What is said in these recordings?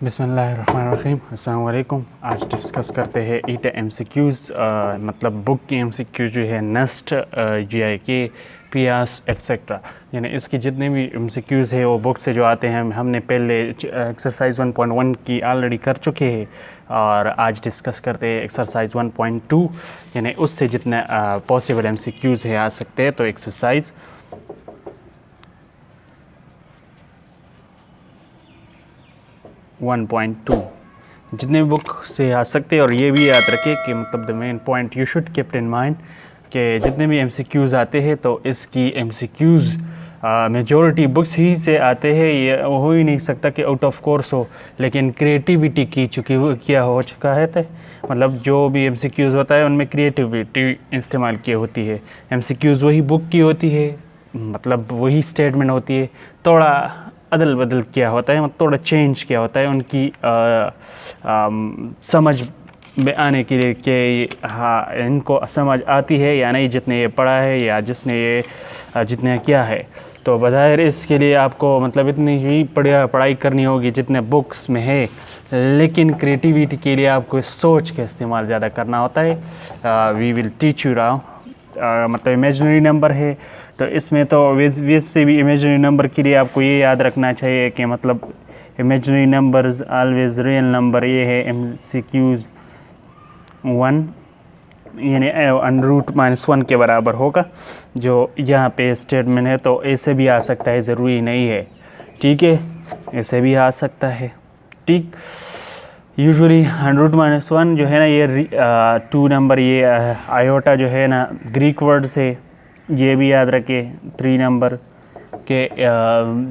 बिस्मिल्लाहिर्रहमानिर्रहीम। अस्सलाम वालेकुम। आज डिस्कस करते हैं ईटा MCQs, मतलब बुक की MCQ जो है नेस्ट, GIK, पियास एट्सेट्रा, यानी इसकी जितने भी MCQs है वो बुक से जो आते हैं। हमने पहले एक्सरसाइज 1.1 की ऑलरेडी कर चुके हैं और आज डिस्कस करते हैं एक्सरसाइज 1.2, यानी उससे जितने पॉसिबल MCQs है आ सकते हैं। तो एक्सरसाइज 1.2 जितने भी बुक से आ सकते हैं। और ये भी याद रखें कि मतलब the main point you should keep in mind कि जितने भी MCQs आते हैं तो इसकी MCQs मेजॉरिटी बुक्स ही से आते हैं। ये हो ही नहीं सकता कि आउट ऑफ कोर्स हो, लेकिन क्रिएटिविटी की चुकी क्या हो चुका है। तो मतलब जो भी MCQs होता है उनमें क्रिएटिविटी इस्तेमाल की होती है। MCQs वही बुक की होती है, मतलब वही स्टेटमेंट होती है, थोड़ा अदल बदल किया होता है, मतलब थोड़ा चेंज किया होता है उनकी समझ में आने के लिए कि हाँ इनको समझ आती है या नहीं, जितने ये पढ़ा है या जिसने ये जितने किया है। तो बज़ाहिर इसके लिए आपको मतलब इतनी ही पढ़ाई करनी होगी जितने बुक्स में है, लेकिन क्रिएटिविटी के लिए आपको सोच का इस्तेमाल ज़्यादा करना होता है। We will teach you now, मतलब इमेजिनरी नंबर है तो इसमें तो वैसे से भी इमेजिनरी नंबर के लिए आपको ये याद रखना चाहिए कि मतलब imaginary numbers always real number. ये है MCQs 1, यानी √-1 के बराबर होगा जो यहाँ पे स्टेटमेंट है। तो ऐसे भी आ सकता है, ज़रूरी नहीं है, ठीक है, ऐसे भी आ सकता है, ठीक। यूजुअली √-1 जो है ना, ये 2 नंबर, ये आयोटा जो है ना ग्रीक वर्ड से, ये भी याद रखें 3 नंबर के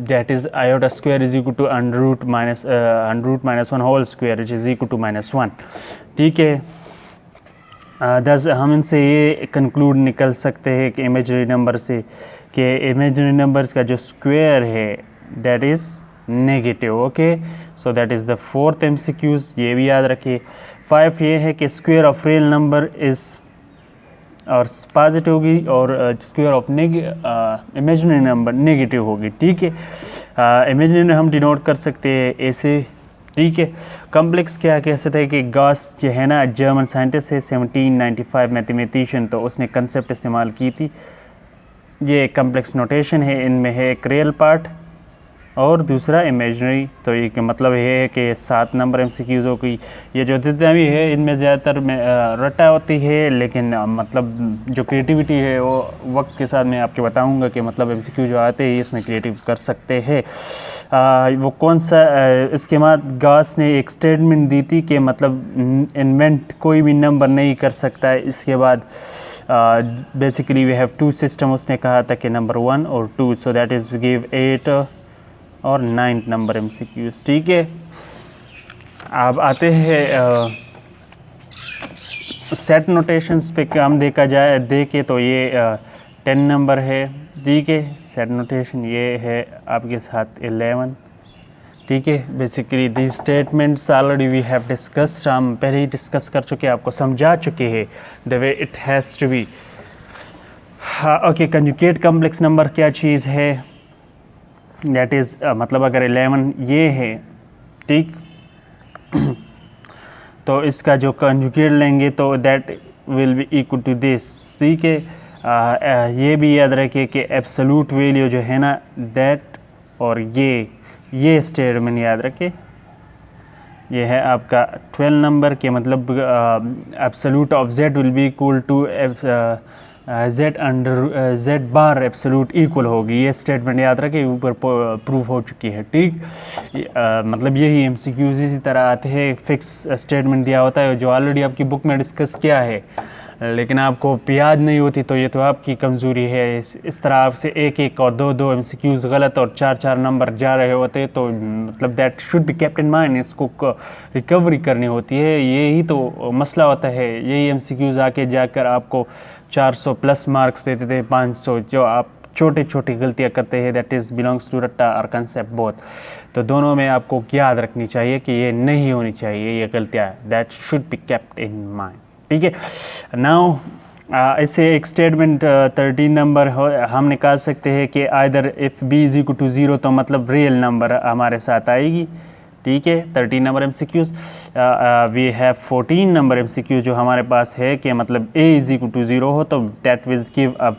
that is iota square is equal to √-1 whole square which is equal to -1, ठीक है। दस हम इनसे ये कंक्लूड निकल सकते हैं कि इमेजिनरी नंबर से कि इमेजिनरी नंबर्स का जो स्क्वायर है that is negative. Okay, so that is the 4th MCQs, ये भी याद रखिए। 5 ये है कि square of real number is और पॉजिटिव होगी और square of imaginary number negative होगी, ठीक है। इमेजिनरी हम डिनोट कर सकते हैं ऐसे, ठीक है। कॉम्प्लेक्स क्या कह सकते हैं कि गॉस जो है ना जर्मन साइंटिस्ट है, 1795 मैथमेटिशियन, तो उसने कंसेप्ट इस्तेमाल की थी। ये कॉम्प्लेक्स नोटेशन है, इनमें है एक रियल पार्ट और दूसरा इमेजिनरी। तो ये मतलब ये है कि 7 नंबर MCQs की ये जो जितना भी है इनमें ज़्यादातर में रटा होती है, लेकिन मतलब जो क्रिएटिविटी है वो वक्त के साथ मैं आपको बताऊंगा कि मतलब MCQ जो आते हैं इसमें क्रिएटिव कर सकते हैं। वो कौन सा, इसके बाद गॉस ने एक स्टेटमेंट दी थी कि मतलब इन्वेंट कोई भी नंबर नहीं कर सकता है। इसके बाद बेसिकली वी हैव 2 सिस्टम, उसने कहा था कि नंबर 1 और 2, सो दैट इज़ गिव 8 और 9 नंबर MCQs, ठीक है। अब आते हैं सेट नोटेशंस पे काम देखे तो ये 10 नंबर है, ठीक है। सेट नोटेशन ये है आपके साथ 11, ठीक है। Basically the statements already we have discussed, हम पहले ही डिस्कस कर चुके हैं, आपको समझा चुके हैं the way it has to be. हाँ, ओके। कंजुगेट कॉम्प्लेक्स नंबर क्या चीज़ है, दैट इज़ मतलब अगर 11 ये है, ठीक, तो इसका जो कंजुगेट लेंगे तो that will be equal to this, ठीक है। ये भी याद रखिए कि एब्सोल्यूट वैल्यू जो है ना दैट, और ये स्टेटमेंट याद रखिए, ये है आपका 12 नंबर के मतलब absolute of Z will be equal to Z under Z bar absolute equal होगी। ये स्टेटमेंट याद रखें, ऊपर प्रूफ हो चुकी है, ठीक। मतलब यही MCQs इसी तरह आते हैं, फिक्स स्टेटमेंट दिया होता है जो ऑलरेडी आपकी बुक में डिस्कस किया है, लेकिन आपको याद नहीं होती, तो ये तो आपकी कमज़ोरी है। इस तरह आपसे 1-1 और 2-2 MCQs गलत और 4-4 नंबर जा रहे होते, तो मतलब that should be kept in mind, इसको रिकवरी करनी होती है। यही तो मसला होता है, यही MCQs आके जाकर आपको 400 प्लस मार्क्स देते थे, 500, जो आप छोटी छोटी गलतियां करते हैं, दैट इज़ बिलोंग्स टू रट्टा और कंसेप्ट बोथ। तो दोनों में आपको याद रखनी चाहिए कि ये नहीं होनी चाहिए, ये गलतियां, that should be kept in mind, ठीक है। नाउ ऐसे एक स्टेटमेंट 13 नंबर हम निकाल सकते हैं कि either if B is equal to 0, तो मतलब रियल नंबर हमारे साथ आएगी, ठीक है। 13 number MCQs, we have 14 number MCQ जो हमारे पास है कि मतलब a इज इक्वल टू 0 हो तो that will give a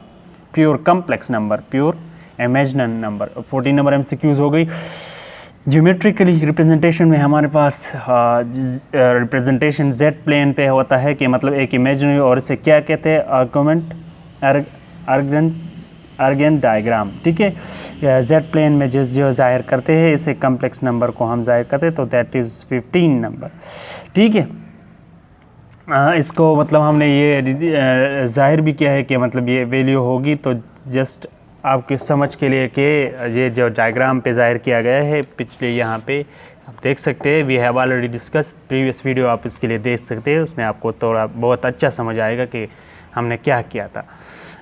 pure complex number, pure imaginary number. 14 number MCQs हो गई। ज्योमेट्रिकली रिप्रेजेंटेशन में हमारे पास रिप्रेजेंटेशन जेड प्लेन पे होता है कि मतलब एक इमेजिनरी, और इसे क्या कहते हैं, आर्गेन डायग्राम, ठीक है। जेड प्लेन में जो जाहिर करते हैं इसे कम्प्लेक्स नंबर को हम जाहिर करते हैं तो दैट इज़ 15 नंबर, ठीक है। इसको मतलब हमने ये जाहिर भी किया है कि मतलब ये वैल्यू होगी, तो जस्ट आपके समझ के लिए कि ये जो डायग्राम पे जाहिर किया गया है पिछले यहाँ पे आप देख सकते हैं, we have already discuss previous video, आप इसके लिए देख सकते हैं, उसमें आपको थोड़ा बहुत अच्छा समझ आएगा कि हमने क्या किया था,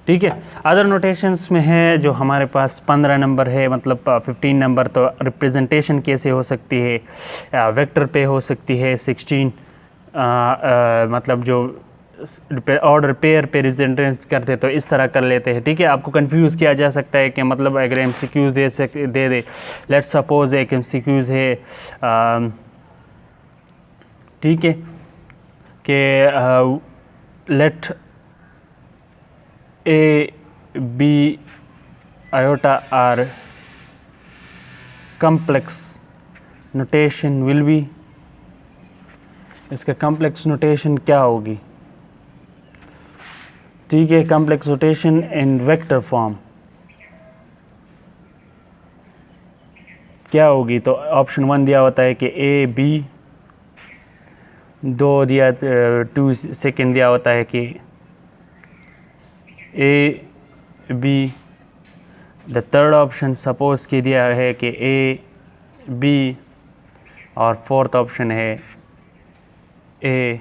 ठीक है। अदर नोटेशंस में है जो हमारे पास 15 नंबर है, मतलब 15 नंबर, तो रिप्रेजेंटेशन कैसे हो सकती है, वेक्टर पे हो सकती है। 16 मतलब जो ऑर्डर पेयर पे रिप्रेजेंट करते तो इस तरह कर लेते हैं, ठीक है। आपको कंफ्यूज किया जा सकता है कि मतलब अगर MCQs दे लेट्स सपोज एक MCQs है, ठीक है, कि late A, B, iota are complex notation will be, इसका complex notation क्या होगी, ठीक है। complex notation in vector form क्या होगी, तो ऑप्शन 1 दिया होता है कि A, B, 2 दिया 2 सेकेंड दिया होता है कि A, B, the third option suppose की दिया है कि A, B, और फोर्थ ऑप्शन है A,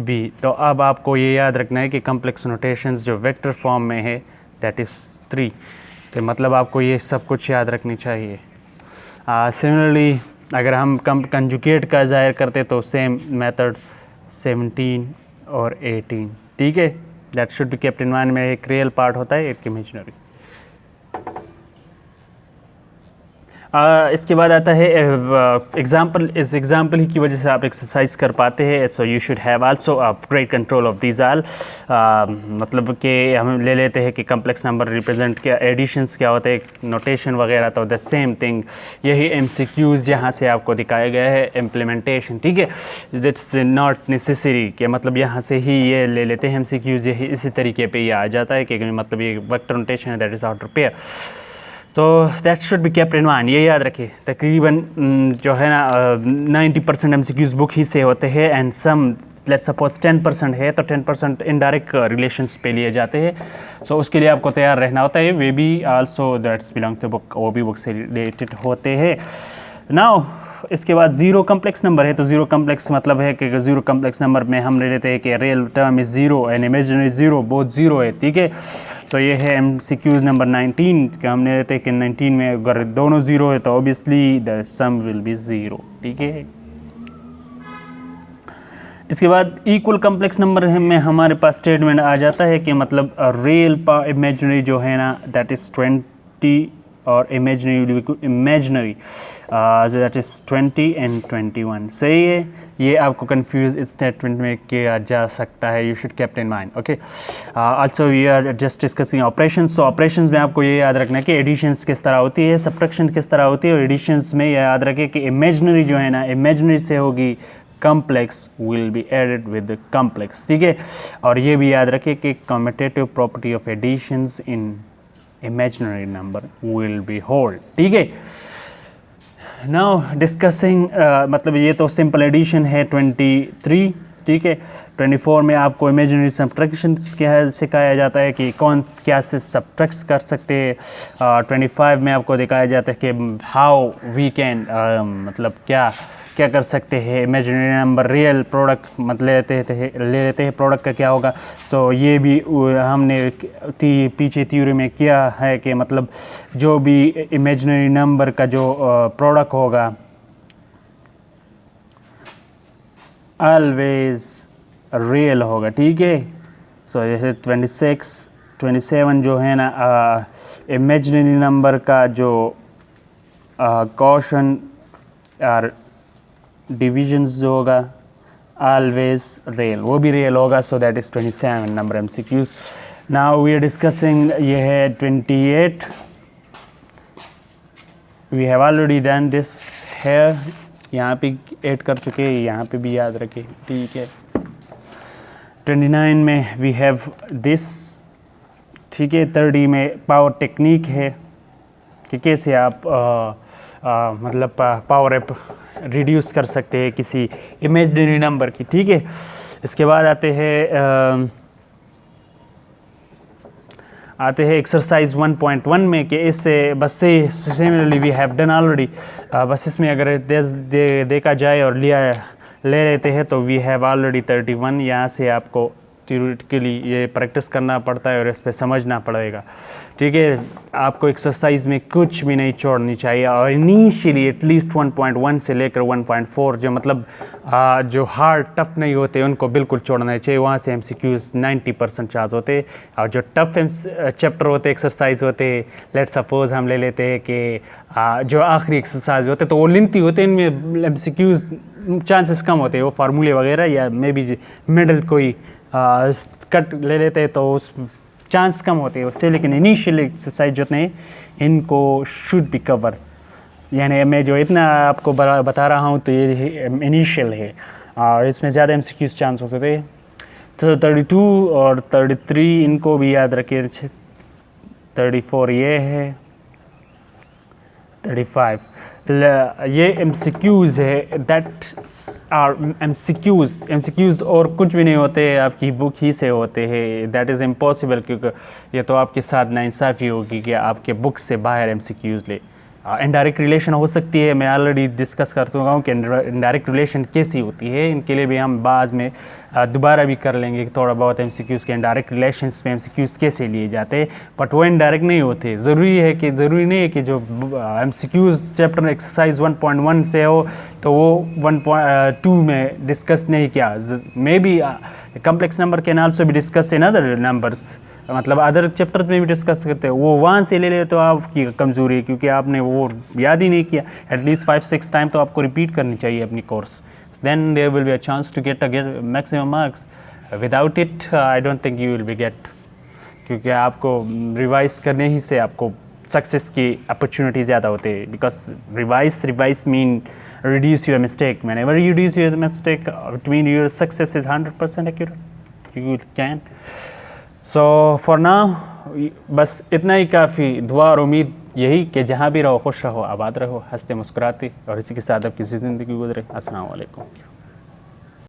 B। तो अब आपको ये याद रखना है कि कम्प्लेक्स नोटेशंस जो वेक्टर फॉर्म में है दैट इज़ 3, तो मतलब आपको ये सब कुछ याद रखनी चाहिए। सिमिलरली अगर हम कंजुगेट का ज़ाहिर करते तो सेम मेथड 17 और 18, ठीक है। That should be kept in mind, में एक रियल पार्ट होता है, एक इमेजिनरी। इसके बाद आता है एग्जाम्पल। इस एग्जाम्पल ही की वजह से आप एक्सरसाइज कर पाते हैं, so you should have also a great control of these आल। मतलब कि हम ले लेते हैं कि कम्प्लेक्स नंबर रिप्रेजेंट क्या, एडिशंस क्या होते हैं, नोटेशन वगैरह, तो द सेम थिंग यही MCQs यहाँ से आपको दिखाया गया है, इम्प्लीमेंटेशन, ठीक है। दैट्स नॉट नेसेसरी कि मतलब यहाँ से ही ये ले लेते हैं MCQs, यही इसी तरीके पे ये आ जाता है कि मतलब ये वेक्टर नोटेशन है, दैट इज़ ऑर्डर पेयर, तो that should be kept in mind, ये याद रखिए। तकरीबन जो है ना 90% MCQs बुक ही से होते हैं, एंड सम लेट्स सपोज 10% है तो 10% इनडायरेक्ट रिलेशंस पे लिए जाते हैं, सो उसके लिए आपको तैयार रहना होता है। वे भी also that's belong to book, वो भी बुक से रिलेटेड होते हैं। नाउ इसके बाद ज़ीरो कम्प्लेक्स नंबर है, तो ज़ीरो कम्प्लेक्स मतलब है कि ज़ीरो कम्प्लेक्स नंबर में हम ले लेते हैं कि real term is zero and imaginary zero, both zero है, ठीक है। तो ये है MCQs नंबर 19 का, हमने लेते हैं कि 19 में अगर दोनों ज़ीरो है तो obviously the sum will be zero, ठीक है। इसके बाद इक्वल कम्प्लेक्स नंबर में हमारे पास स्टेटमेंट आ जाता है कि मतलब रियल इमेजिनरी जो है ना दैट इज़ 20 और इमेजिनरी दैट इज़ 20 एंड 21, सही है। ये आपको कंफ्यूज इस स्टेटमेंट में किया जा सकता है, you should kept in mind, okay. Also we are just discussing operations, so operations में आपको ये याद रखना है कि एडिशंस किस तरह होती है, सब्ट्रैक्शन किस तरह होती है, और एडिशंस में ये याद रखें कि इमेजिनरी जो है ना इमेजिनरी से होगी, complex will be added with complex, ठीक है। और ये भी याद रखें कि commutative property of additions in imaginary number will be hold, ठीक है। नाउ डिस्कसिंग मतलब ये तो सिंपल एडिशन है 23, ठीक है। 24 में आपको इमेजिनरी सब्ट्रैक्शन क्या सिखाया जाता है कि कौन क्या से सब्ट्रैक्ट कर सकते हैं। 25 में आपको दिखाया जाता है कि हाउ वी कैन मतलब क्या क्या कर सकते हैं, इमेजिनरी नंबर रियल प्रोडक्ट मतलब ले लेते हैं प्रोडक्ट का क्या होगा। तो ये भी हमने पीछे थ्योरी में किया है कि मतलब जो भी इमेजिनरी नंबर का जो प्रोडक्ट होगा ऑलवेज रियल होगा, ठीक है। सो जैसे 26 27 जो है ना इमेजिनरी नंबर का जो क्वेश्चन और डिविजन्स जो होगा always real, वो भी real होगा, so that is 27 number MCQs. Now we are discussing ये है 28. We have already done this here, यहाँ पे ऐड कर चुके हैं, यहाँ पे भी याद रखें, ठीक है. 29 में we have this, ठीक है. 30 में पावर टेक्निक है कि कैसे आप मतलब पावर एप रिड्यूस कर सकते हैं किसी इमेजिनरी नंबर की, ठीक है. इसके बाद आते हैं एक्सरसाइज 1.1 में कि इससे बस से similarly we have done already. बस इसमें अगर देखा जाए और ले लेते हैं तो वी हैव ऑलरेडी 31. यहाँ से आपको थ्योरेटिकली ये प्रैक्टिस करना पड़ता है और इस पे समझना पड़ेगा, ठीक है. आपको एक्सरसाइज में कुछ भी नहीं छोड़नी चाहिए और इनिशियली एटलीस्ट 1.1 से लेकर 1.4 जो मतलब जो हार्ड टफ नहीं होते उनको बिल्कुल छोड़ना चाहिए. वहाँ से MCQs 90% चांस होते. और जो टफ चैप्टर होते एक्सरसाइज होते, लेट्स सपोज हम ले लेते हैं कि जो आखिरी एक्सरसाइज होते तो वो लेंथी होते, इनमें MCQs चांसेस कम होते हैं. वो फार्मूले वगैरह या मे बी मिडल कोई कट ले लेते हैं तो उस चांस कम होते हैं उससे. लेकिन इनिशियल एक्सरसाइज जो हैं इनको शुड बी कवर. यानी मैं जो इतना आपको बता रहा हूँ तो ये इनिशियल है और इसमें ज़्यादा MCQs चांस होते थे. तो 32 और 33 इनको भी याद रखिए. 34 ये है, 35 ये MCQs है. दैट आर MCQs और कुछ भी नहीं होते, आपकी बुक ही से होते हैं. दैट इज़ इम्पॉसिबल, क्योंकि ये तो आपके साथ नाइंसाफ़ी होगी कि आपके बुक से बाहर MCQs ले. इनडायरेक्ट रिलेशन हो सकती है, मैं ऑलरेडी डिस्कस कर चुका हूँ कि इनडायरेक्ट रिलेशन कैसी होती है. इनके लिए भी हम बाद में दोबारा भी कर लेंगे थोड़ा बहुत MCQs के इनडायरेक्ट रिलेशंस में MCQs कैसे लिए जाते हैं. बट वो इनडायरेक्ट नहीं होते. ज़रूरी नहीं है कि जो MCQs चैप्टर एक्सरसाइज 1.1 से हो तो वो 1.2 में डिस्कस नहीं किया. May be complex number can also भी डिस्कस इन अदर नंबर्स, मतलब अदर चैप्टर्स में भी डिस्कस करते हैं. वो वहाँ से ले ले तो आपकी कमज़ोरी है, क्योंकि आपने वो याद ही नहीं किया. एटलीस्ट 5-6 टाइम तो आपको रिपीट करनी चाहिए अपनी course. Then there will be a chance to get maximum marks. Without it, I don't think you will be get. क्योंकि आपको रिवाइज करने ही से आपको सक्सेस की अपॉर्चुनिटी ज़्यादा होते हैं. Because revise mean reduce your mistake. Whenever you reduce your mistake, it means your success is 100% accurate. You can. So for now, बस इतना ही काफ़ी. दुआ और उम्मीद यही कि जहाँ भी रहो खुश रहो, आबाद रहो, हंसते मुस्कुराते और इसी के साथ अब किसी ज़िंदगी गुजरे. अस्सलाम वालेकुम.